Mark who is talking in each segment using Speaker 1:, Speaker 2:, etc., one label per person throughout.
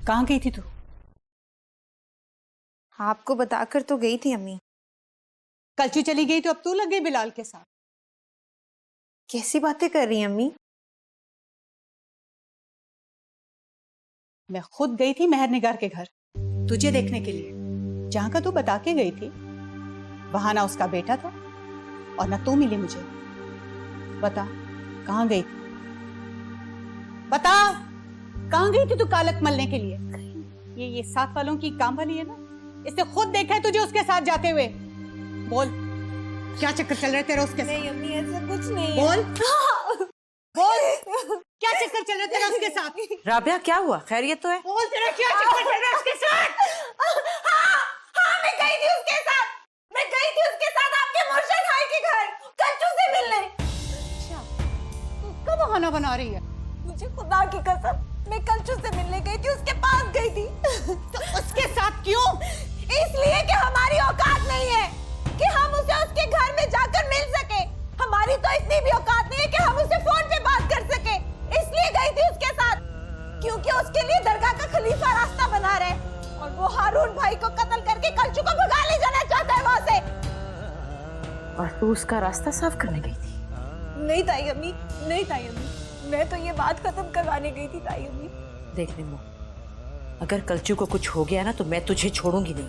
Speaker 1: कहाँ गई थी तू?
Speaker 2: आपको बताकर तो गई थी अम्मी।
Speaker 1: कलचू चली गई तो अब तू लग गई बिलाल के साथ।
Speaker 2: कैसी बातें कर रही हैं अम्मी?
Speaker 1: मैं खुद गई थी मेहर निगार के घर तुझे देखने के लिए, जहां का तू बता के गई थी। वहां ना उसका बेटा था और ना तू मिली मुझे। बता कहाँ गई थी? बता कहाँ गई थी तू कालक मलने के लिए? ये साथ वालों की काम वाली है ना, इसने खुद देखा है तुझे उसके साथ जाते हुए। बोल क्या चक्कर चल रहा है तेरा उसके साथ?
Speaker 2: नहीं अम्मी, ऐसा कुछ नहीं
Speaker 1: बोल बोल क्या चक्कर चल रहा है तेरा उसके साथ?
Speaker 3: राबिया क्या हुआ, खैरियत तो है?
Speaker 1: बोल तेरा क्या चक्कर चल रहा है उसके साथ?
Speaker 2: हाँ, मैं गई थी उसके साथ। मैं गई थी उसके साथ आपके मुर्शिद भाई के घर कच्चू से मिलने।
Speaker 1: अच्छा तू कब बहाना बना रही है?
Speaker 2: मुझे खुदा की कसम, मैं कच्चू से मिलने गई थी, उसके पास गई थी।
Speaker 1: तो उसके साथ क्यों?
Speaker 2: इसलिए कि हमारी औकात नहीं है कि हम उसे उसके घर में जाकर मिल सके। हमारी तो इतनी भी औकात नहीं है कि हम उसे फोन पे बात कर सके। इसलिए गई थी उसके साथ क्योंकि उसके लिए दरगाह का खलीफा रास्ता बना रहा है और वो हारून भाई को कत्ल करके कल्चू को भगा ले जाना चाहता है वहां से।
Speaker 3: और तू उसका रास्ता साफ करने गई थी?
Speaker 2: नहीं ताई अम्मी, नहीं ताई अम्मी, मैं तो ये बात खत्म करवाने गई थी ताई अम्मी।
Speaker 3: देख निम्मो, अगर कल्चू को कुछ हो गया ना तो मैं तुझे छोड़ूंगी नहीं।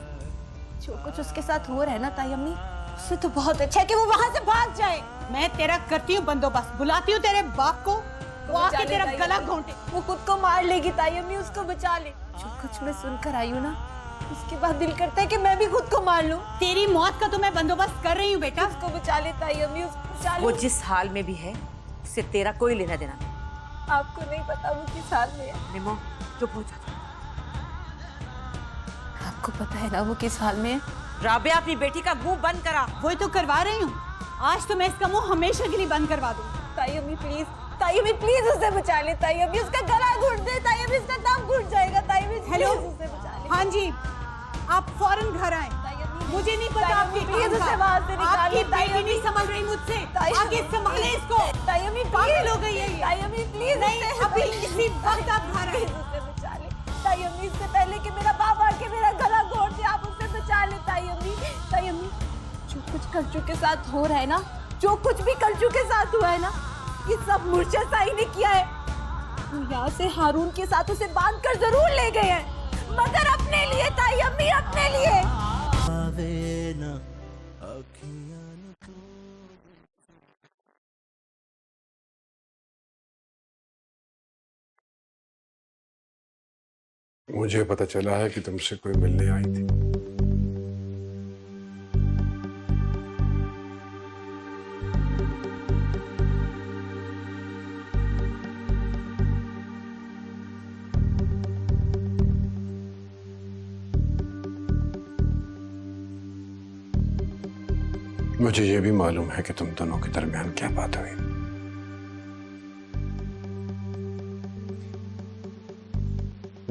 Speaker 2: जो कुछ उसके साथ हो रहा है ना ताई अम्मी, उससे तो बहुत अच्छा है कि वो वहां से भाग जाए।
Speaker 1: मैं तेरा करती हूँ बंदोबस्त, बुलाती हूँ तेरे बाप को, वो आके तेरा गला घोंटे।
Speaker 2: वो खुद को मार लेगी ताई अम्मी, उसको बचा ले। जो कुछ मैं सुनकर आई हूँ ना, उसके बाद दिल करता है कि मैं भी खुद को मार लूं।
Speaker 1: तेरी मौत का तो मैं बंदोबस्त कर रही हूँ बेटा।
Speaker 2: उसको बचा ले ताई अम्मी, उसको बचा ले।
Speaker 3: वो जिस हाल में भी है उससे तेरा कोई लेना देना नहीं।
Speaker 2: आपको नहीं पता वो किस हाल में है।
Speaker 3: निम्मो चुप हो जा।
Speaker 2: आपको पता है ना वो किस हाल में है?
Speaker 3: राबिया अपनी बेटी का मुंह बंद करा।
Speaker 1: वही तो करवा रही हूँ, आज तो मैं इसका मुंह हमेशा के लिए बंद करवा दूँ।
Speaker 2: ताई अम्मी प्लीज, ताई अम्मी प्लीज उसे बचा ले। ताई अम्मी उसका गला घुट दे, ताई अम्मी उसका दम घुट जाएगा। ताई अम्मी
Speaker 1: हेलो,
Speaker 2: उसे बचा ले।
Speaker 1: हाँ जी आप फौरन घर आए। मुझे नहीं पता आपकी
Speaker 2: प्लीज उसे वहां से
Speaker 1: आपकी
Speaker 2: निकालिए।
Speaker 1: बेटी नहीं संभल रही मुझसे, आगे संभाले इसको।
Speaker 2: ताई अम्मी
Speaker 1: पागल हो गई है ये।
Speaker 2: ताई अम्मी प्लीज
Speaker 1: नहीं अभी इसी वक्त आप घर आए।
Speaker 2: उसे बचा ले ताई अम्मी, इससे पहले कि मेरा बाप आके मेरा गला घोट दे, आप उसे बचा ले ताई अम्मी। ताई अम्मी जो कुछ कल्चू के साथ हो रहा है ना, जो कुछ भी कल्चू के साथ हुआ है ना, ये सब मुर्शिद साई ने किया है। वो यहाँ से हारून के साथ उसे बांध कर जरूर ले गए हैं, मगर अपने लिए ताई अम्मी, अपने लिए।
Speaker 4: मुझे पता चला है कि तुमसे कोई मिलने आई थी। मुझे यह भी मालूम है कि तुम दोनों के दरमियान क्या बात हुई।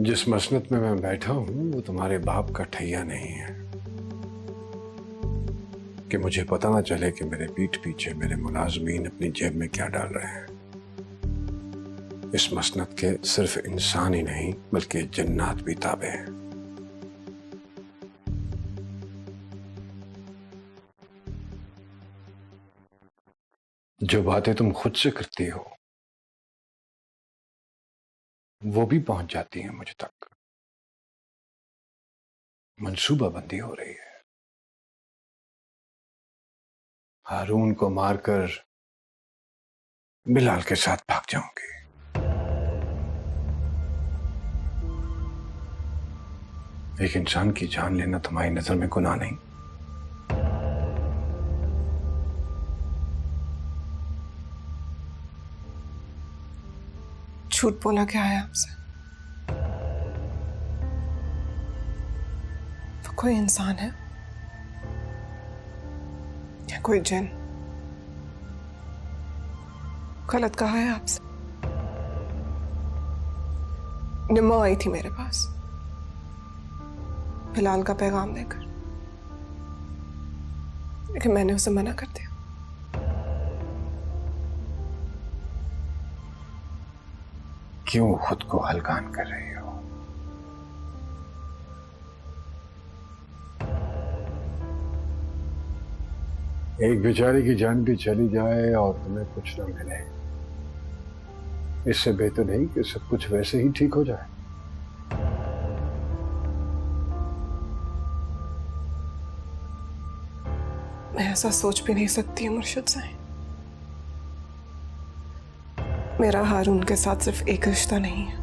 Speaker 4: जिस मसनत में मैं बैठा हूं वो तुम्हारे बाप का ठैया नहीं है कि मुझे पता ना चले कि मेरे पीठ पीछे मेरे मुलाजमीन अपनी जेब में क्या डाल रहे हैं। इस मसनत के सिर्फ इंसान ही नहीं बल्कि जन्नात भी ताबे हैं। जो बातें तुम खुद से करती हो वो भी पहुंच जाती हैं मुझ तक। मंसूबाबंदी हो रही है। हारून को मारकर बिलाल के साथ भाग जाऊंगी। एक इंसान की जान लेना तुम्हारी नजर में गुनाह नहीं।
Speaker 5: झूठ बोला क्या है आपसे? वो कोई इंसान है या कोई जिन? गलत कहा है आपसे। निम्मो आई थी मेरे पास बिलाल का पैगाम देकर, लेकिन मैंने उसे मना कर दिया।
Speaker 4: क्यों खुद को हलकान कर रही हो? एक बेचारी की जान भी चली जाए और तुम्हें कुछ ना मिले, इससे बेहतर नहीं कि सब कुछ वैसे ही ठीक हो जाए।
Speaker 5: मैं ऐसा सोच भी नहीं सकती मुर्शिद साईं। मेरा हारून के साथ सिर्फ एक रिश्ता नहीं है,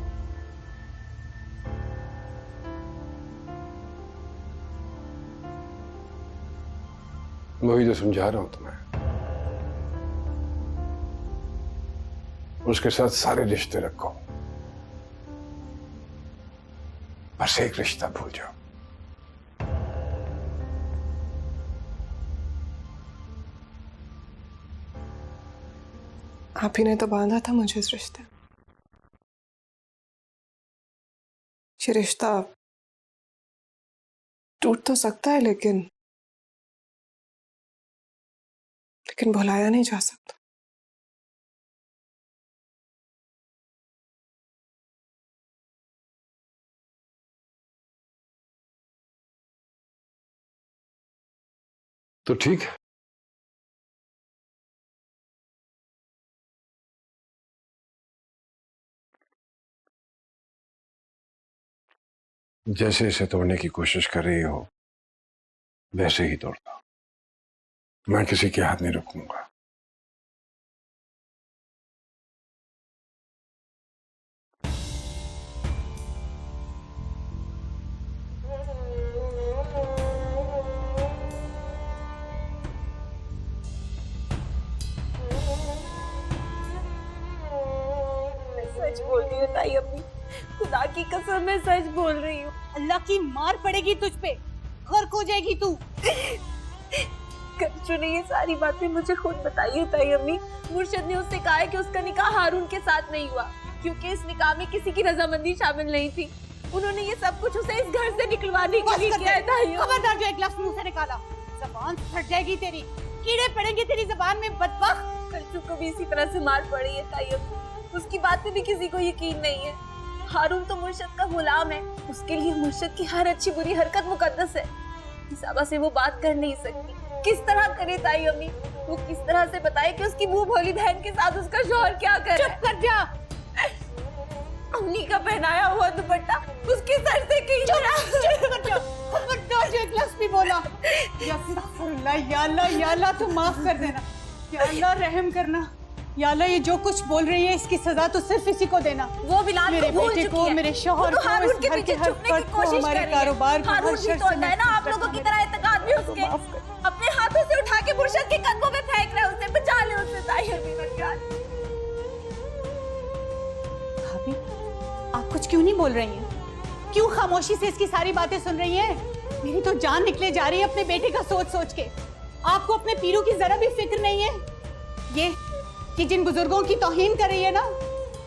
Speaker 4: वही तो समझा रहा हूं तुम्हें। उसके साथ सारे रिश्ते रखो, बस एक रिश्ता भूल जाओ।
Speaker 5: आप ही ने तो बांधा था मुझे इस रिश्ते में। ये रिश्ता टूट तो सकता है लेकिन भुलाया नहीं जा सकता।
Speaker 4: तो ठीक है, जैसे इसे तोड़ने की कोशिश कर रही हो वैसे ही तोड़ दो। मैं किसी के हाथ नहीं रुकूंगा।
Speaker 2: सच बोल रही हूँ ताई अम्मी, खुदा की कसम मैं सच बोल रही हूँ।
Speaker 1: अल्लाह की मार पड़ेगी तुझ पे, गर्क हो जाएगी तू।
Speaker 2: कंचू ने ये सारी बातें मुझे खुद बताई है ताई अम्मी। मुर्शिद ने उससे कहा है कि उसका निकाह हारून के साथ नहीं हुआ क्योंकि इस निकाह में किसी की रजामंदी शामिल नहीं थी। उन्होंने ये सब कुछ उसे इस घर से निकलवाने के लिए किया है ताई अम्मी।
Speaker 1: खबरदार जो एक लफ्ज मुंह से निकाला, जबान फट जाएगी तेरी, कीड़े पड़ेंगे तेरी जबान में बदबख्त।
Speaker 2: कंचू को भी इसी तरह से मार पड़ी है ताई अम्मी, उसकी बात पे भी किसी को यकीन नहीं है। हारून तो मुर्शिद का गुलाम है, उसके लिए मुर्शिद की हर अच्छी बुरी हरकत मुकद्दस है। हिसाबा से वो बात कर नहीं सकती। किस तरह करे ताई अम्मी? वो किस तरह से बताए कि उसकी मुंह भोली बहन के साथ उसका शौहर क्या कर रहा है?
Speaker 1: चुप कर जा।
Speaker 2: उन्हीं का पहनाया हुआ दुपट्टा उसके सर से खींच रहा है।
Speaker 1: चुप कर जा। खबरदार जो एक लफ्ज भी बोला। या अस्तगफुरुल्लाह, या अल्लाह तू माफ कर देना, या अल्लाह रहम करना, या अल्लाह ये जो कुछ बोल रही है इसकी सजा तो सिर्फ इसी को देना।
Speaker 2: वो बिलाल
Speaker 1: मेरे
Speaker 2: को भूल
Speaker 1: बेटे
Speaker 2: चुकी
Speaker 1: को,
Speaker 2: है।
Speaker 1: मेरे शौहर
Speaker 2: वो तो
Speaker 1: को,
Speaker 2: हारून
Speaker 1: इस
Speaker 2: के
Speaker 1: घर के
Speaker 2: पीछे
Speaker 1: हर
Speaker 2: छुपने
Speaker 1: फर्द
Speaker 2: की
Speaker 1: को,
Speaker 2: कोशिश
Speaker 1: हमारे
Speaker 2: कर रही है।
Speaker 1: कारोबार को,
Speaker 2: हारून
Speaker 1: हर
Speaker 2: भी
Speaker 1: शर
Speaker 2: तो
Speaker 1: से
Speaker 2: है ना आप लोगों की तरह एतकाद भी उसके।
Speaker 1: माफ कर।
Speaker 2: अपने हाथों से उठा के मुर्शिद के कदमों में फेंक रहे, उसे बचा ले उससे ताई अम्मी मेरा ख्याल।
Speaker 1: भाभी, आप कुछ क्यों नहीं बोल रही हैं? क्यों खामोशी से इसकी सारी बातें सुन रही हैं? मेरी तो जान निकले जा रही है अपने बेटे का सोच सोच के। आपको अपने पीरू की जरा भी फिक्र नहीं है? ये कि जिन बुजुर्गों की तौहीन कर रही है ना,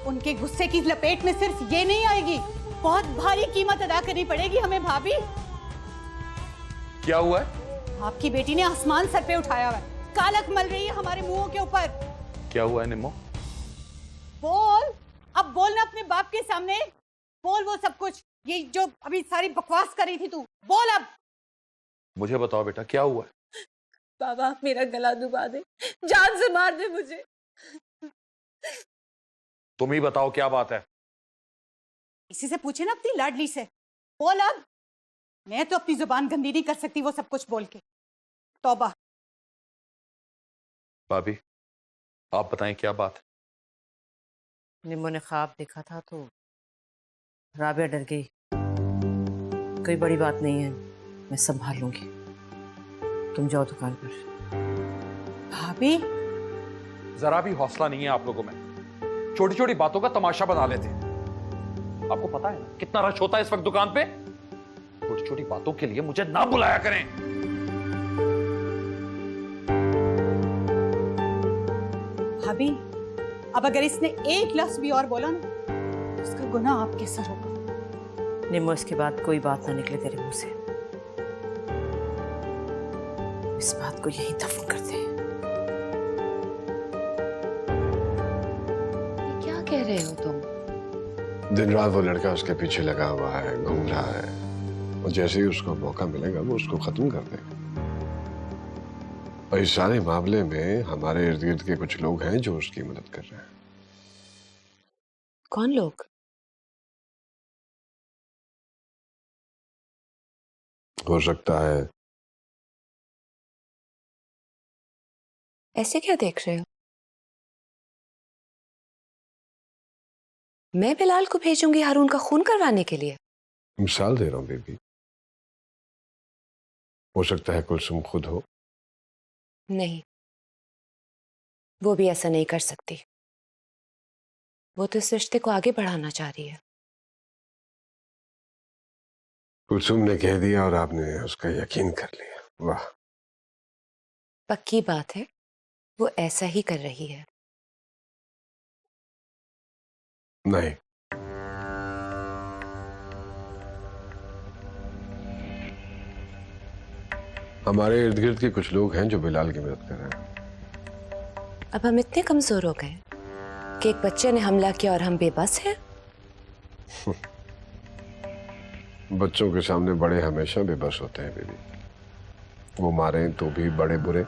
Speaker 1: उनके गुस्से की लपेट में सिर्फ ये नहीं आएगी, बहुत भारी कीमत अदा करनी पड़ेगी हमें। भाभी,
Speaker 6: क्या हुआ है?
Speaker 1: आपकी बेटी ने आसमान सर पे उठाया हुआ है, कालक मल रही है हमारे मुंहों के ऊपर।
Speaker 6: क्या हुआ है निम्मो?
Speaker 1: बोल, अब बोलना अपने बाप के सामने, बोल वो सब कुछ, ये जो अभी सारी बकवास कर रही थी तू, बोल अब।
Speaker 6: मुझे बताओ बेटा, क्या हुआ है?
Speaker 2: बाबा आप मेरा गला दुबा दे, जान से मार दे मुझे।
Speaker 6: तुम ही बताओ क्या बात है?
Speaker 1: इसी से पूछे ना अपनी लाडली से, बोल अब। मैं तो अपनी जुबान गंदी नहीं कर सकती वो सब कुछ बोल के। तौबा।
Speaker 6: भाभी आप बताएं क्या बात है?
Speaker 3: निम्मो ने ख्वाब देखा था तो राबिया डर गई। कोई बड़ी बात नहीं है, मैं संभाल लूंगी। तुम जाओ दुकान पर।
Speaker 1: भाभी,
Speaker 6: जरा भी हौसला नहीं है आप लोगों में, छोटी छोटी बातों का तमाशा बना लेते हैं। आपको पता है ना कितना रश होता है इस वक्त दुकान पे? छोटी छोटी बातों के लिए मुझे ना बुलाया करें।
Speaker 1: भाभी, अब अगर इसने एक लफ्ज भी और बोला ना, उसका गुनाह आपके सर होगा।
Speaker 3: निम्मो, इसके बाद कोई बात ना निकले तेरे मुंह से। इस बात को यही दफन कर दे।
Speaker 7: क्या कह रहे हो तुम?
Speaker 4: दिन रात वो लड़का उसके पीछे लगा हुआ है, घूम रहा है, और जैसे ही उसको मौका मिलेगा वो उसको खत्म कर देगा।
Speaker 6: भाभी, आप मुझे बताएं, क्या हुआ है?
Speaker 4: दिन रात वो लड़का उसके पीछे लगा हुआ है, घूम रहा है, और जैसे ही उसको मौका मिलेगा वो उसको खत्म कर देगा।
Speaker 6: क्या हुआ है?
Speaker 4: दिन रात वो लड़का उसके पीछे लगा हुआ है, घूम रहा है, और जैसे ही उसको मौका मिलेगा वो उसको खत्म कर देगा। और इस सारे मामले में हमारे इर्द गिर्द के कुछ लोग हैं जो उसकी मदद कर रहे हैं।
Speaker 7: कौन लोग?
Speaker 4: हो सकता है
Speaker 7: ऐसे क्या देख रहे हो? मैं बिलाल को भेजूंगी हारून का खून करवाने के लिए?
Speaker 4: मिसाल दे रहा हूं बेबी। हो सकता है कुलसुम खुद हो।
Speaker 7: नहीं, वो भी ऐसा नहीं कर सकती। वो तो इस रिश्ते को आगे बढ़ाना चाह रही है।
Speaker 4: कुलसुम ने कह दिया और आपने उसका यकीन कर लिया। वाह।
Speaker 7: पक्की बात है, वो ऐसा ही कर रही है।
Speaker 4: नहीं, हमारे इर्द गिर्द के कुछ लोग हैं जो बिलाल की मदद कर रहे हैं।
Speaker 7: अब हम इतने कमजोर हो गए कि एक बच्चे ने हमला किया और हम बेबस हैं।
Speaker 4: बच्चों के सामने बड़े हमेशा बेबस होते हैं बेबी। वो मारें तो भी बड़े बुरे,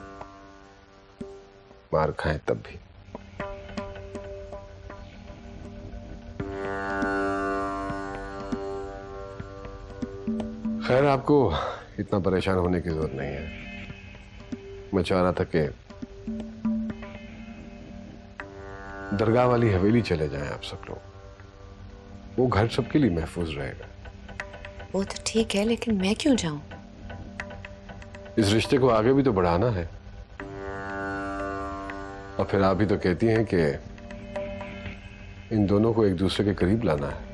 Speaker 4: मार खाएं तब भी। खैर, आपको इतना परेशान होने की जरूरत नहीं है। मैं चाह रहा था कि दरगाह वाली हवेली चले जाएं आप सब लोग। वो घर सबके लिए महफूज रहेगा।
Speaker 7: वो तो ठीक है, लेकिन मैं क्यों जाऊं?
Speaker 4: इस रिश्ते को आगे भी तो बढ़ाना है। और फिर आप ही तो कहती हैं कि इन दोनों को एक दूसरे के करीब लाना है।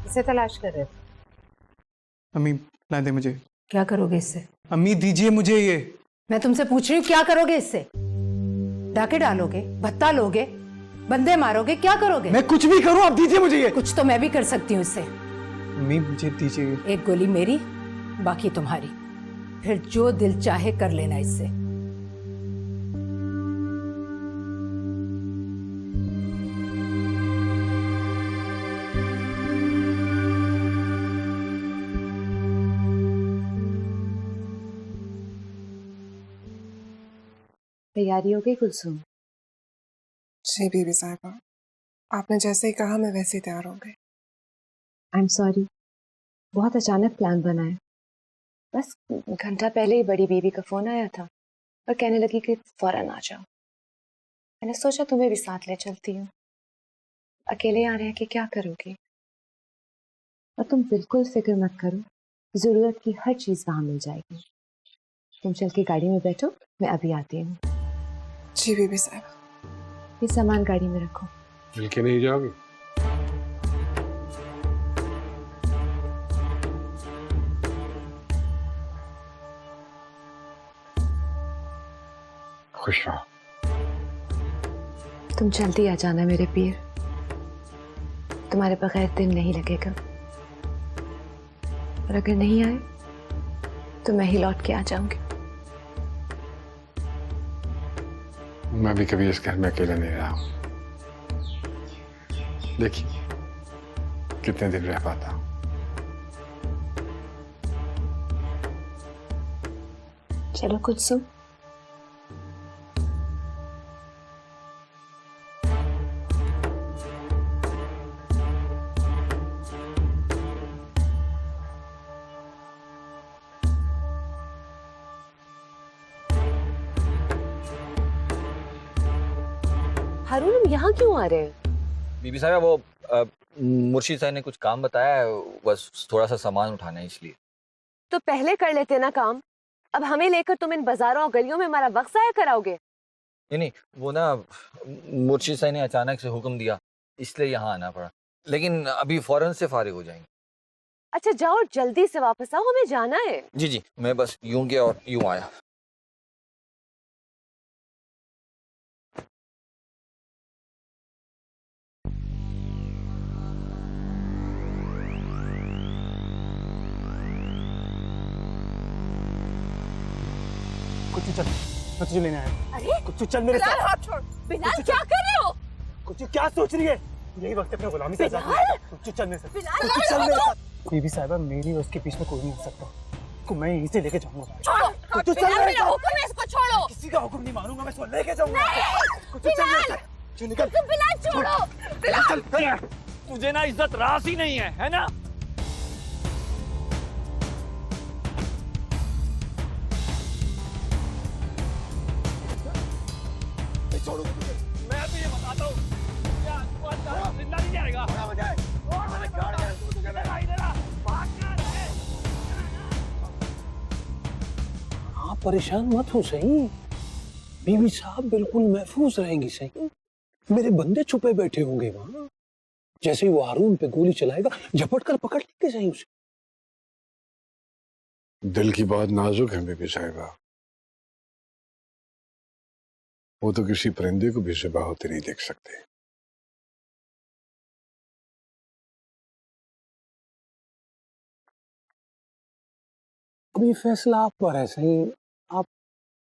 Speaker 3: इसे तलाश कर रहे थे?
Speaker 8: अम्मी ला दे मुझे।
Speaker 9: क्या करोगे इससे?
Speaker 8: अम्मी दीजिए मुझे ये।
Speaker 9: मैं तुमसे पूछ रही हूँ क्या करोगे इससे? डाके डालोगे, भत्ता लोगे, बंदे मारोगे, क्या करोगे?
Speaker 8: मैं कुछ भी करूं, आप दीजिए मुझे ये।
Speaker 9: कुछ तो मैं भी कर सकती हूँ इससे।
Speaker 8: अम्मी मुझे दीजिए ये।
Speaker 9: एक गोली मेरी, बाकी तुम्हारी। फिर जो दिल चाहे कर लेना इससे।
Speaker 7: तैयारी हो गई कुलसुम?
Speaker 5: जी बीबी साहिबा, आपने जैसे ही कहा मैं वैसे ही तैयार हो गई।
Speaker 7: आई एम सॉरी, बहुत अचानक प्लान बना है। बस घंटा पहले ही बड़ी बीबी का फोन आया था और कहने लगी कि फौरन आ जाओ। मैंने सोचा तुम्हें भी साथ ले चलती हूँ। अकेले आ रहे हैं कि क्या करोगी? और तुम बिल्कुल फिक्र मत करो, जरूरत की हर चीज वहां मिल जाएगी। तुम चल के गाड़ी में बैठो, मैं अभी आती हूँ।
Speaker 5: जी बीबी साहिबा।
Speaker 7: ये सामान गाड़ी में रखो।
Speaker 4: मिल के नहीं जाओगी? खुश रहो।
Speaker 7: तुम जल्दी आ जाना मेरे पीर, तुम्हारे बगैर दिन नहीं लगेगा। और अगर नहीं आए तो मैं ही लौट के आ जाऊंगी।
Speaker 4: मैं भी कभी इस घर में अकेला नहीं रहा हूं। देखिए कितने दिन रह पाता हूं।
Speaker 7: चलो कुलसुम। हारून, हम यहाँ क्यों आ रहे हैं?
Speaker 10: बीबी साहब वो मुर्शीद साहब ने कुछ काम बताया है, बस थोड़ा सा सामान उठाना है इसलिए।
Speaker 7: तो पहले कर लेते ना काम। अब हमें लेकर तुम इन बाजारों और गलियों में हमारा वक्त जाया कराओगे?
Speaker 10: नहीं, वो ना मुर्शीद साहब ने अचानक से हुक्म दिया, इसलिए यहाँ आना पड़ा। लेकिन अभी फौरन से फारिग हो जाएंगे।
Speaker 7: अच्छा जाओ, जल्दी से वापस आओ, हमें जाना है।
Speaker 10: जी, मैं बस यूं गया और यूं आया।
Speaker 8: चल, मैं तुझे लेने आया।
Speaker 2: अरे
Speaker 8: कुछ चल मेरे
Speaker 2: बिलाल,
Speaker 8: साथ।
Speaker 2: हाथ छोड़। बिलाल क्या कर रहे हो?
Speaker 8: कुछ क्या सोच रही है? यही वक्त है अपने गुलामी से आजाद होने का। कुछ चल मेरे साथ।
Speaker 2: बिलाल,
Speaker 8: कुछ चल मेरे साथ। बीबी साहिबा, मेरी और उसके बीच में कोई नहीं हो सकता। को मैं यहीं से लेके जाऊंगा।
Speaker 2: छोड़ो।
Speaker 8: कुछ चल
Speaker 2: बिलाल,
Speaker 8: मेरे
Speaker 2: मेरा
Speaker 8: साथ।
Speaker 2: हुक्म है, इसको छोड़ो।
Speaker 8: किसी का हुक्म नहीं मानूंगा, मैं इसको लेके जाऊंगा। कुछ चल मेरे साथ। चल निकल।
Speaker 2: तुम बिलाल छोड़ो।
Speaker 8: चल।
Speaker 6: तुझे ना इज्जत रास ही नहीं है ना? मैं भी ये बताता हूँ, क्या तू आज जिंदा नहीं जाएगा? और मैंने छोड़ दिया, तू तुझे दिखाई दे रहा, भाग क्या रहा है?
Speaker 11: आप परेशान मत हो सही, बीवी साहब बिल्कुल महफूज रहेंगी सही। मेरे बंदे छुपे बैठे होंगे वहां, जैसे ही वो हारून पे गोली चलाएगा झपट कर पकड़ लेंगे सही उसे।
Speaker 4: दिल की बात नाजुक है बीबी साहिबा, वो तो किसी परिंदे को भी ज़िबा होते नहीं देख सकते।
Speaker 11: अब ये फैसला आप पर है सही, आप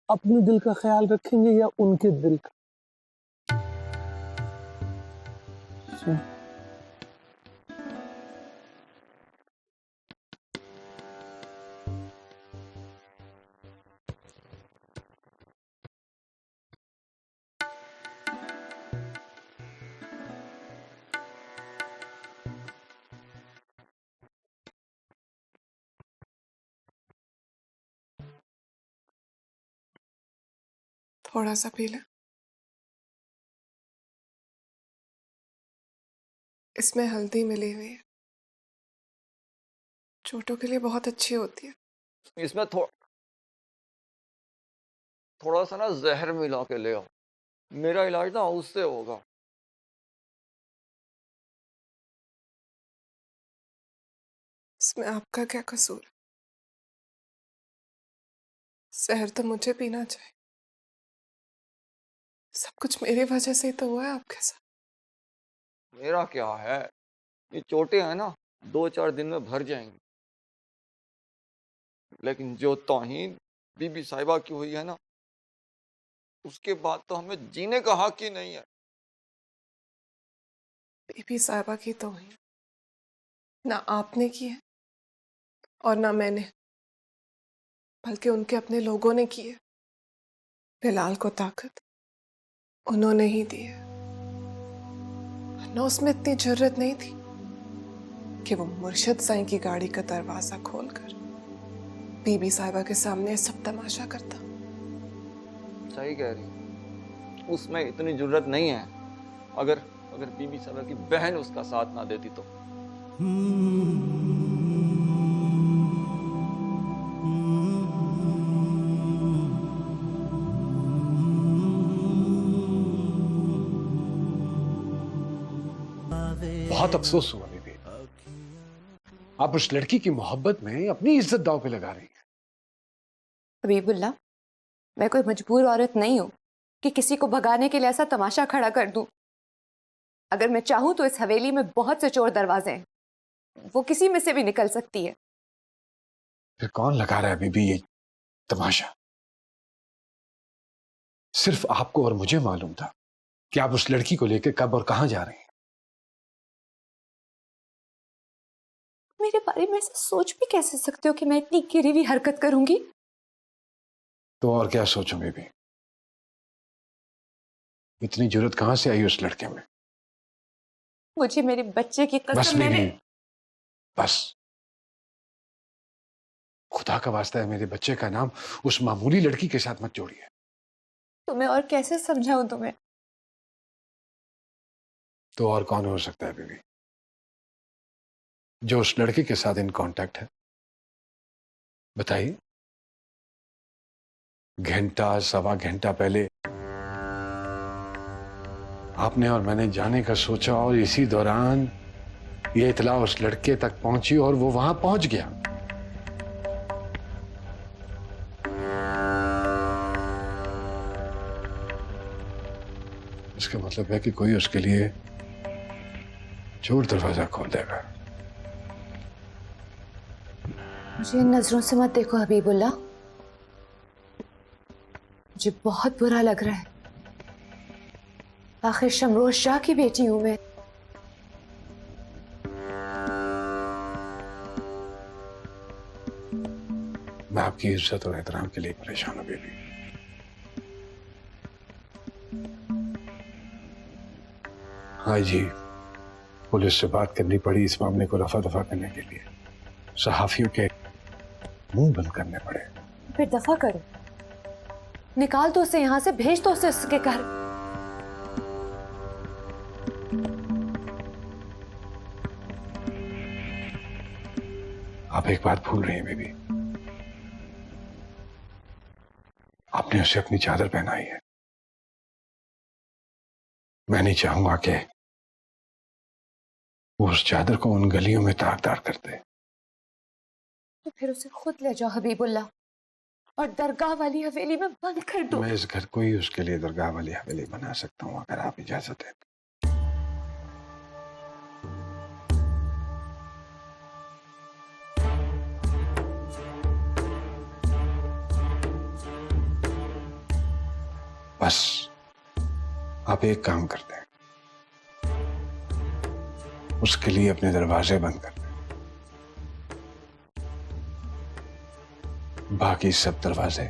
Speaker 11: अपने दिल का ख्याल रखेंगे या उनके दिल का?
Speaker 5: थोड़ा सा पी ले। इसमें हल्दी मिली हुई है, चोटों के लिए बहुत अच्छी होती है।
Speaker 10: इसमें थोड़ा सा ना जहर मिला के ले आओ, मेरा इलाज ना उससे होगा।
Speaker 5: इसमें आपका क्या कसूर है? जहर तो मुझे पीना चाहिए। सब कुछ मेरी वजह से ही तो हुआ है आपके साथ।
Speaker 10: मेरा क्या है, ये चोटें हैं ना 2-4 दिन में भर जाएंगी, लेकिन जो तौहीन बीबी साहिबा की हुई है ना, उसके बाद तो हमें जीने का हक ही नहीं है।
Speaker 5: बीबी साहिबा की तो हुई ना आपने की है और ना मैंने, बल्कि उनके अपने लोगों ने की है। बिलाल को ताकत उन्होंने ही दी है, वरना उसमें इतनी जरूरत नहीं थी कि वो मुर्शिद साईं की गाड़ी का दरवाजा खोलकर बीबी साहिबा के सामने सब तमाशा करता।
Speaker 10: सही कह रही, उसमें इतनी जरूरत नहीं है। अगर बीबी साहिबा की बहन उसका साथ ना देती तो।
Speaker 4: बहुत अफसोस हुआ बीबी, आप उस लड़की की मोहब्बत में अपनी इज्जत दांव पे लगा रही हैं।
Speaker 7: हबीबुल्लाह, मैं कोई मजबूर औरत नहीं हूं कि किसी को भगाने के लिए ऐसा तमाशा खड़ा कर दूं। अगर मैं चाहूं तो इस हवेली में बहुत से चोर दरवाजे हैं, वो किसी में से भी निकल सकती है।
Speaker 4: फिर कौन लगा रहा है बीबी ये तमाशा? सिर्फ आपको और मुझे मालूम था कि आप उस लड़की को लेकर कब और कहां जा रहे हैं।
Speaker 7: मेरे बारे में ऐसा सोच भी कैसे सकते हो कि मैं इतनी गिरी हुई हरकत करूंगी?
Speaker 4: तो और क्या सोचूं बीबी, इतनी जरूरत कहां से आई उस लड़के में?
Speaker 7: मुझे मेरे बच्चे की
Speaker 4: बस
Speaker 7: कसम मैंने।
Speaker 4: बीबी, बस, खुदा का वास्ता है मेरे बच्चे का नाम उस मामूली लड़की के साथ मत जोड़िए।
Speaker 7: तुम्हें और कैसे समझाऊं तुम्हें?
Speaker 4: तो और कौन हो सकता है बीबी जो उस लड़के के साथ इन कांटेक्ट है? बताइए। घंटा सवा घंटा पहले आपने और मैंने जाने का सोचा और इसी दौरान ये इतला उस लड़के तक पहुंची और वो वहां पहुंच गया। इसका मतलब है कि कोई उसके लिए चोर दरवाजा खोल देगा।
Speaker 7: मुझे इन नजरों से मत देखो हबीबुल्लाह। मुझे बहुत बुरा लग रहा है। आखिर शमरोज शाह की बेटी हूं मैं।
Speaker 4: मैं आपकी इज्जत और एहतराम के लिए परेशान हूं बेबी। हाँ जी, पुलिस से बात करनी पड़ी इस मामले को रफा दफा करने के लिए। सहाफियों के मुंह बंद करने पड़े।
Speaker 7: फिर दफा करो, निकाल दो उसे यहां से, भेज दो उसे उसके घर।
Speaker 4: आप एक बात भूल रही हैं बेबी, आपने उसे अपनी चादर पहनाई है। मैं नहीं चाहूंगा कि वो उस चादर को उन गलियों में तार तार कर दे।
Speaker 7: तो फिर उसे खुद ले जाओ हबीबुल्लाह, और दरगाह वाली हवेली में बंद कर दो।
Speaker 4: मैं इस घर को ही उसके लिए दरगाह वाली हवेली बना सकता हूं अगर आप इजाजत दें। बस आप एक काम करते हैं, उसके लिए अपने दरवाजे बंद कर दें। बाकी सब दरवाजे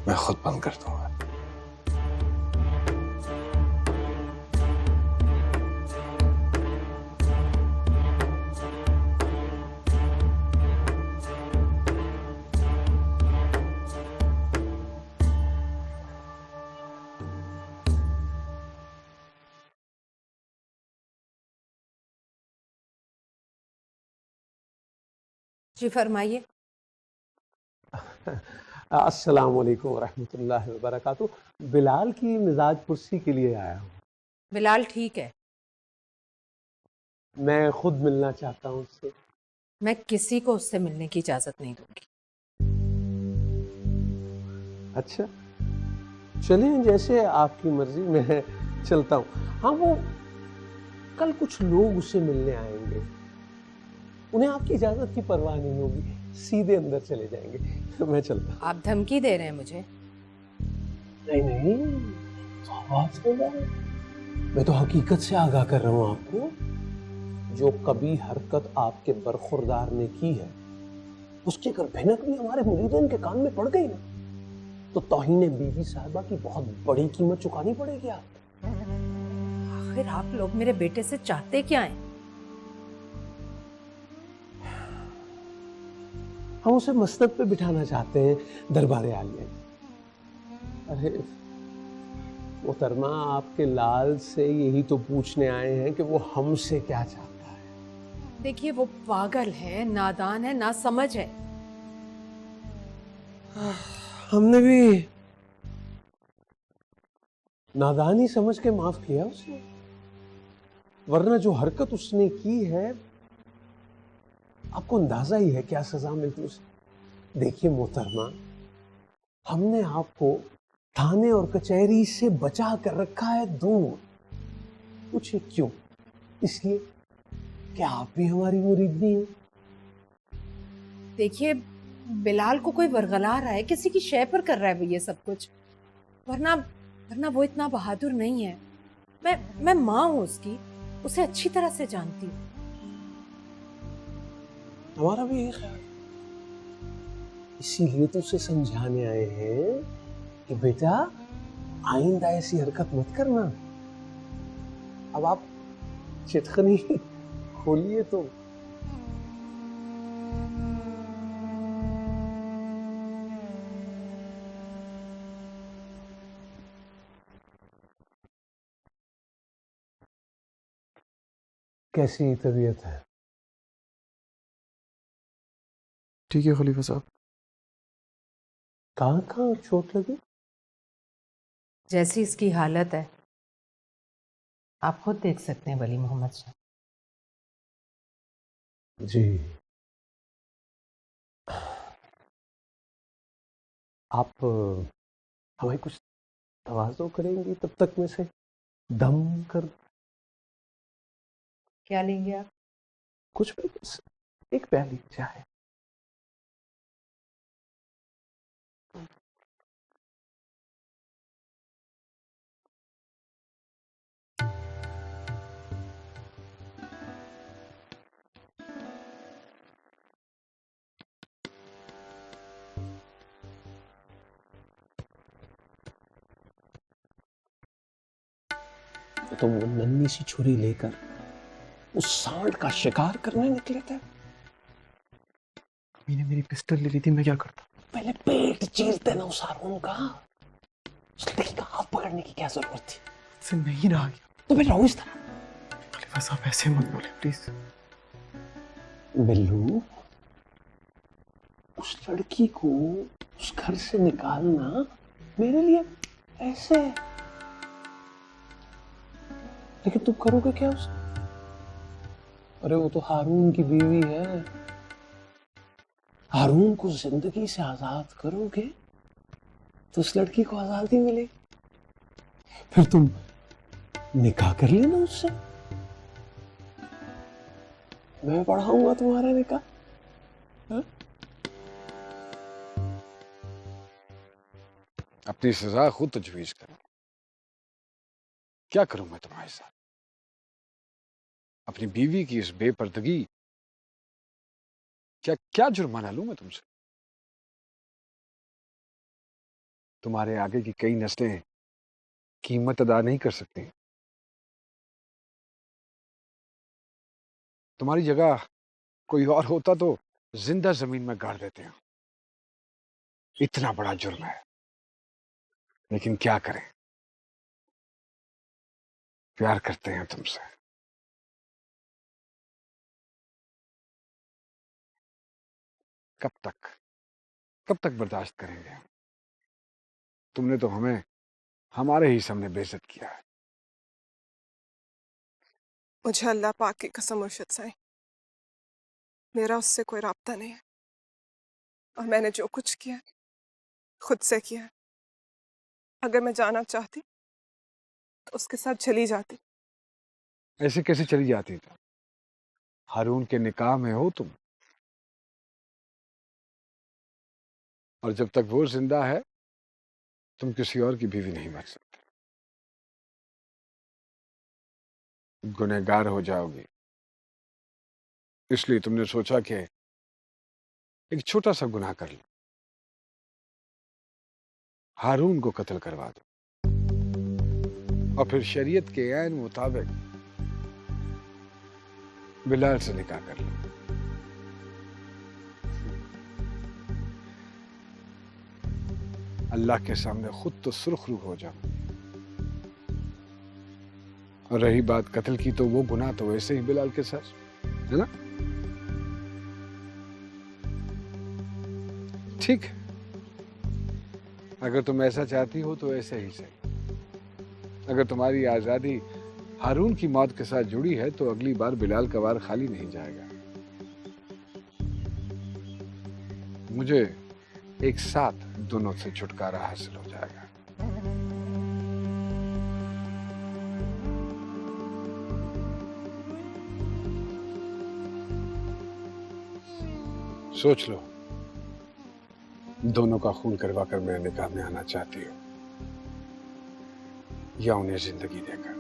Speaker 4: मैं खुद बंद कर दूंगा।
Speaker 9: जी फरमाइए।
Speaker 11: अस्सलाम वालेकुम रहमतुल्लाहि व बरकातहू। बिलाल की मिजाज पुरसी के लिए आया हूँ।
Speaker 9: बिलाल ठीक है।
Speaker 11: मैं खुद मिलना चाहता हूँ उससे।
Speaker 9: मैं किसी को उससे मिलने की इजाजत नहीं दूंगी।
Speaker 11: अच्छा, चलिए जैसे आपकी मर्जी, मैं चलता हूँ। हाँ, वो कल कुछ लोग उससे मिलने आएंगे, उन्हें आपकी इजाजत की परवाह नहीं होगी, सीधे अंदर चले जाएंगे। मैं चलता हूँ।
Speaker 9: आप धमकी दे रहे हैं मुझे?
Speaker 11: नहीं नहीं, आवाज बोल रहा हूँ, मैं तो हकीकत से आगाह कर रहा हूँ आपको। जो कभी हरकत आपके बरखुरदार ने की है, उसकी अगर भनक भी हमारे मुरीदों के कान में पड़ गई ना, तो तौहीन बीवी साहिबा की बहुत बड़ी कीमत चुकानी पड़ेगी आपको।
Speaker 9: आखिर आप लोग मेरे बेटे से चाहते क्या हैं?
Speaker 11: हम उसे मसनद पे बिठाना चाहते हैं, दरबार आलिया। अरे मोहतरमा, आपके लाल से यही तो पूछने आए हैं कि वो हमसे क्या चाहता है।
Speaker 9: देखिए, वो पागल है, नादान है, नासमझ है।
Speaker 11: हमने भी नादानी समझ के माफ किया उसे, वरना जो हरकत उसने की है, आपको अंदाजा ही है क्या सजा मिलती उसे। देखिए मोहतरमा, हमने आपको थाने और कचहरी से बचा कर रखा है दूर। पूछे क्यों? इसलिए कि आप भी हमारी मुरीदनी हैं।
Speaker 9: देखिए, बिलाल को कोई वरगला रहा है, किसी की शय पर कर रहा है वो ये सब कुछ, वरना वो इतना बहादुर नहीं है। मैं माँ हूं उसकी, उसे अच्छी तरह से जानती हूँ।
Speaker 11: हमारा भी यही ख्याल, इसीलिए तो उसे समझाने आए हैं कि बेटा आइंदा ऐसी हरकत मत करना। अब आप चिटखनी खोलिए तो। कैसी तबीयत है?
Speaker 12: ठीक है खलीफा साहब।
Speaker 11: कहाँ कहाँ चोट लगी?
Speaker 9: जैसी इसकी हालत है, आप खुद देख सकते हैं वली मोहम्मद शाह।
Speaker 11: जी, आप हमें कुछ तवाज़ो करेंगी तब तक में से दम कर।
Speaker 9: क्या लेंगे आप?
Speaker 11: कुछ भी, बस एक प्याली चाय। तो तुम वो नन्ही सी छुरी लेकर उस सांड का शिकार करने निकले थे।
Speaker 12: मैंने मेरी पिस्टल ले ली थी, मैं क्या करता?
Speaker 11: पहले पेट चीरते ना उस हारून का। उस लड़की का हाथ पकड़ने की क्या जरूरत थी?
Speaker 12: से नहीं रहा गया।
Speaker 11: तो फिर रहो इस तरह।
Speaker 12: खलीफा साहब ऐसे मत बोले प्लीज।
Speaker 11: बिल्लू, उस लड़की को उस घर से निकालना मेरे लिए ऐसे है, लेकिन तुम करोगे क्या उसे? अरे वो तो हारून की बीवी है। हारून को जिंदगी से आजाद करोगे तो उस लड़की को आजादी मिलेगी। फिर तुम निकाह कर लेना उससे। मैं पढ़ाऊंगा तुम्हारा निकाह। हाँ?
Speaker 4: अपनी सजा खुद तजवीज करो। क्या करूं मैं तुम्हारे साथ? अपनी बीवी की इस बेपर्दगी, क्या क्या जुर्माना लूं मैं तुमसे? तुम्हारे आगे की कई नस्लें कीमत अदा नहीं कर सकती। तुम्हारी जगह कोई और होता तो जिंदा जमीन में गाड़ देते हैं। इतना बड़ा जुर्म है, लेकिन क्या करें, प्यार करते हैं तुमसे। कब तक बर्दाश्त करेंगे हम? तुमने तो हमें हमारे ही सामने बेइज्जत किया है।
Speaker 5: मुझे अल्लाह पाक की कसम मुर्शिद साईं, मेरा उससे कोई राब्ता नहीं है, और मैंने जो कुछ किया खुद से किया। अगर मैं जाना चाहती तो उसके साथ चली जाती।
Speaker 4: ऐसे कैसे चली जाती तुम? हारून के निकाह में हो तुम, और जब तक वो जिंदा है तुम किसी और की बीवी नहीं बन सकते। गुनहगार हो जाओगी, इसलिए तुमने सोचा कि एक छोटा सा गुनाह कर लो, हारून को कत्ल करवा दो, और फिर शरीयत के ऐन मुताबिक बिलाल से निकाह कर लो। अल्लाह के सामने खुद तो सुर्खरू हो जाओ। और रही बात कत्ल की, तो वो गुनाह तो वैसे ही बिलाल के साथ है ना। ठीक है, अगर तुम ऐसा चाहती हो तो ऐसे ही सही। अगर तुम्हारी आजादी हारून की मौत के साथ जुड़ी है तो अगली बार बिलाल का वार खाली नहीं जाएगा। मुझे एक साथ दोनों से छुटकारा हासिल हो जाएगा। सोच लो, दोनों का खून करवा कर मेरे निकाह में आना चाहती हो या उन्हें जिंदगी देकर?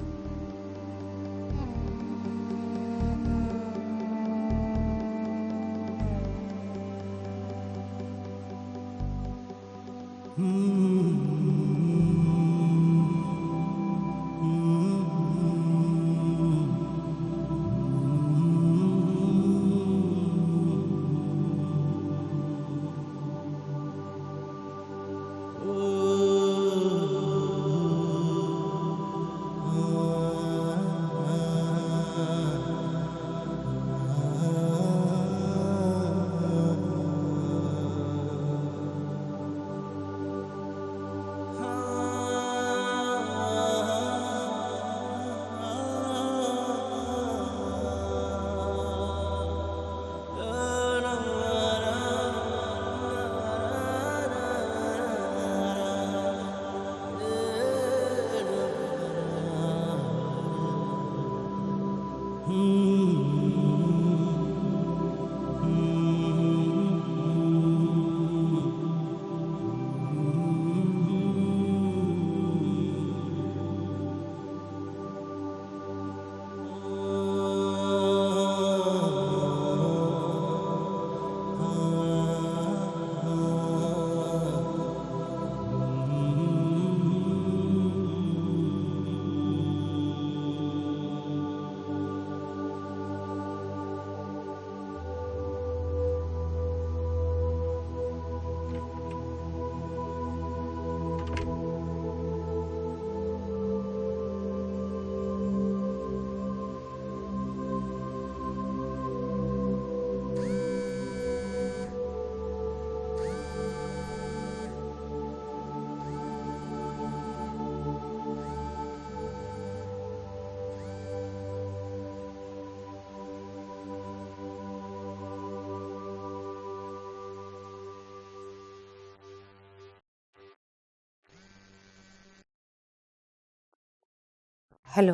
Speaker 9: हेलो।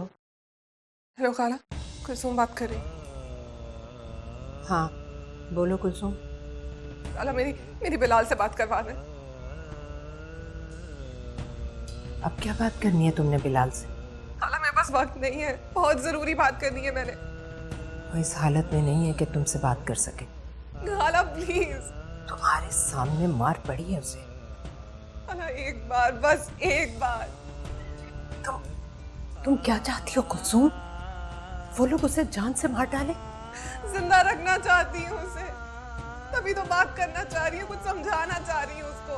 Speaker 5: हेलो खाला, कुलसुम बात कर रही।
Speaker 9: हाँ बोलो कुलसुम।
Speaker 5: खाला मेरी बिलाल से बात करवा दे।
Speaker 9: अब क्या बात करनी है तुमने बिलाल से?
Speaker 5: खाला मेरे पास वक्त नहीं है, बहुत जरूरी बात करनी है मैंने।
Speaker 9: वो इस हालत में नहीं है कि तुमसे बात कर सके।
Speaker 5: खाला प्लीज।
Speaker 9: तुम्हारे सामने मार पड़ी है उसे।
Speaker 5: खाला एक बार, बस एक बार।
Speaker 9: तुम क्या चाहती हो कुलसुम? वो लोग उसे जान से मार डाले?
Speaker 5: जिंदा रखना चाहती हूँ उसे, तभी तो बात करना चाह रही हूँ, कुछ समझाना चाह रही हूँ उसको।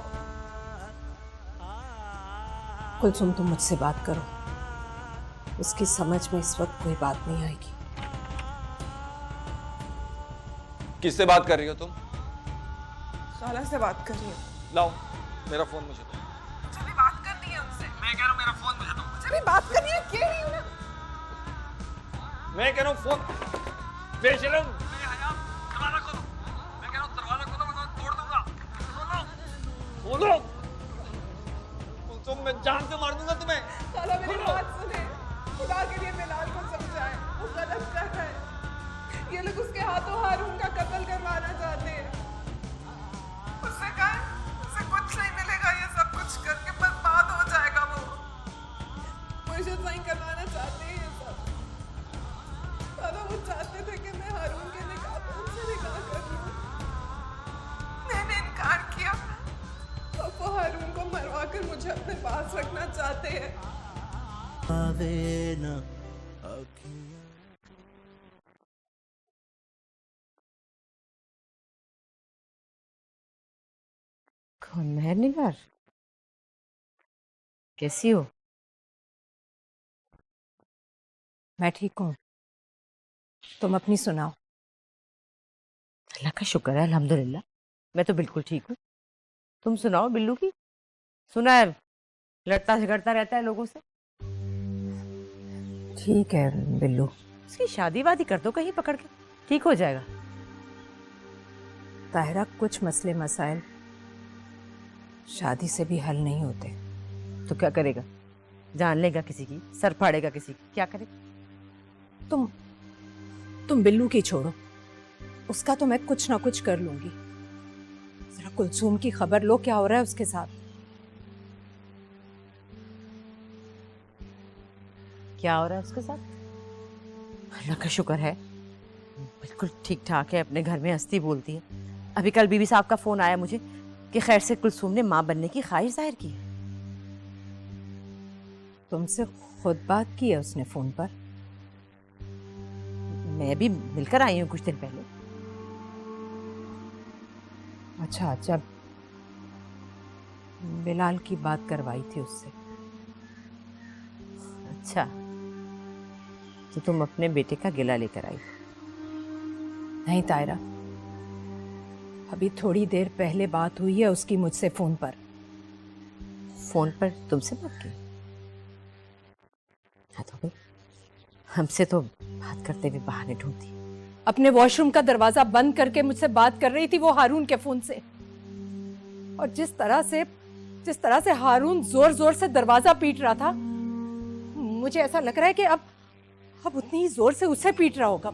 Speaker 9: कुलसुम तुम मुझसे बात करो, उसकी समझ में इस वक्त कोई बात नहीं आएगी।
Speaker 10: किससे बात कर रही हो तुम?
Speaker 5: खाला से बात कर रही हूँ।
Speaker 10: लाओ मेरा फोन मुझे दो।
Speaker 5: मुझे भी बात करनी है उनसे।
Speaker 10: मैं कह रहा हूँ मेरा फोन मुझे दो।
Speaker 5: मुझे भी बात करनी है, कह रही हूँ ना।
Speaker 10: मैं कह रहा हूँ फोन बेशरम। दरवाजा खोलो। मैं कह रहा हूँ दरवाजा खोलो वरना तोड़ दूंगा। खोलो। तुम मैं जान से मार दूंगा तुम्हें।
Speaker 5: खाला मेरी बात सुने, खुदा के लिए बिलाल को समझाएं, वो गलत कर रहा है। ये लोग उसके हाथों हारून का कत्ल करवाना चाहते हैं। उससे कहा उसे कुछ नहीं मिलेगा, ये सब कुछ करके बर्बाद हो जाएगा वो। मुझे सही करवाना चाहते हैं ये सब। खाला वो चाहते थे कि मैं हारून के निकाह पे उनसे निकाह कर लूं। मैंने इनकार किया। अब वो हारून को मरवा कर मुझे अपने पास रखना चाहते हैं।
Speaker 3: कौन? मेहर निगार, कैसी हो?
Speaker 9: मैं ठीक हूँ, तुम अपनी सुनाओ।
Speaker 3: अल्लाह का शुक्र है, अल्हम्दुलिल्लाह मैं तो बिल्कुल ठीक हूँ। तुम सुनाओ बिल्लू की। सुना है लड़ता झगड़ता रहता है लोगों से।
Speaker 9: ठीक है बिल्लू।
Speaker 3: उसकी शादी वादी कर दो कहीं पकड़ के, ठीक हो जाएगा।
Speaker 9: ताहिरा, कुछ मसले मसाइल शादी से भी हल नहीं होते।
Speaker 3: तो क्या करेगा? जान लेगा किसी की, सर फाड़ेगा किसी की, क्या करेगा?
Speaker 9: तुम बिल्लू की छोड़ो, उसका तो मैं कुछ ना कुछ कर लूंगी। जरा कुलसुम की खबर लो, क्या हो रहा है उसके साथ?
Speaker 3: क्या हो रहा है उसके साथ? अल्लाह का शुक्र है बिल्कुल ठीक ठाक है, अपने घर में हंसती बोलती है। अभी कल बीबी साहब का फोन आया मुझे कि खैर से कुलसुम ने माँ बनने की ख्वाहिश जाहिर की है।
Speaker 9: तुमसे खुद बात की है उसने फोन पर?
Speaker 3: मैं भी मिलकर आई हूँ कुछ दिन पहले।
Speaker 9: अच्छा, जब बिलाल की बात करवाई थी उससे?
Speaker 3: अच्छा, तो तुम अपने बेटे का गिला लेकर आई?
Speaker 9: नहीं तायरा, अभी थोड़ी देर पहले बात हुई है उसकी मुझसे फोन पर।
Speaker 3: फोन पर तुमसे बात की? हाँ तो भाई, हमसे तो बात करते हुए बहाने ढूंढती।
Speaker 9: अपने वॉशरूम का दरवाजा बंद करके मुझसे बात कर रही थी वो हारून के फोन से। और जिस तरह से हारून जोर जोर से दरवाजा पीट रहा था, मुझे ऐसा लग रहा है कि अब उतनी ही जोर से उसे पीट रहा होगा।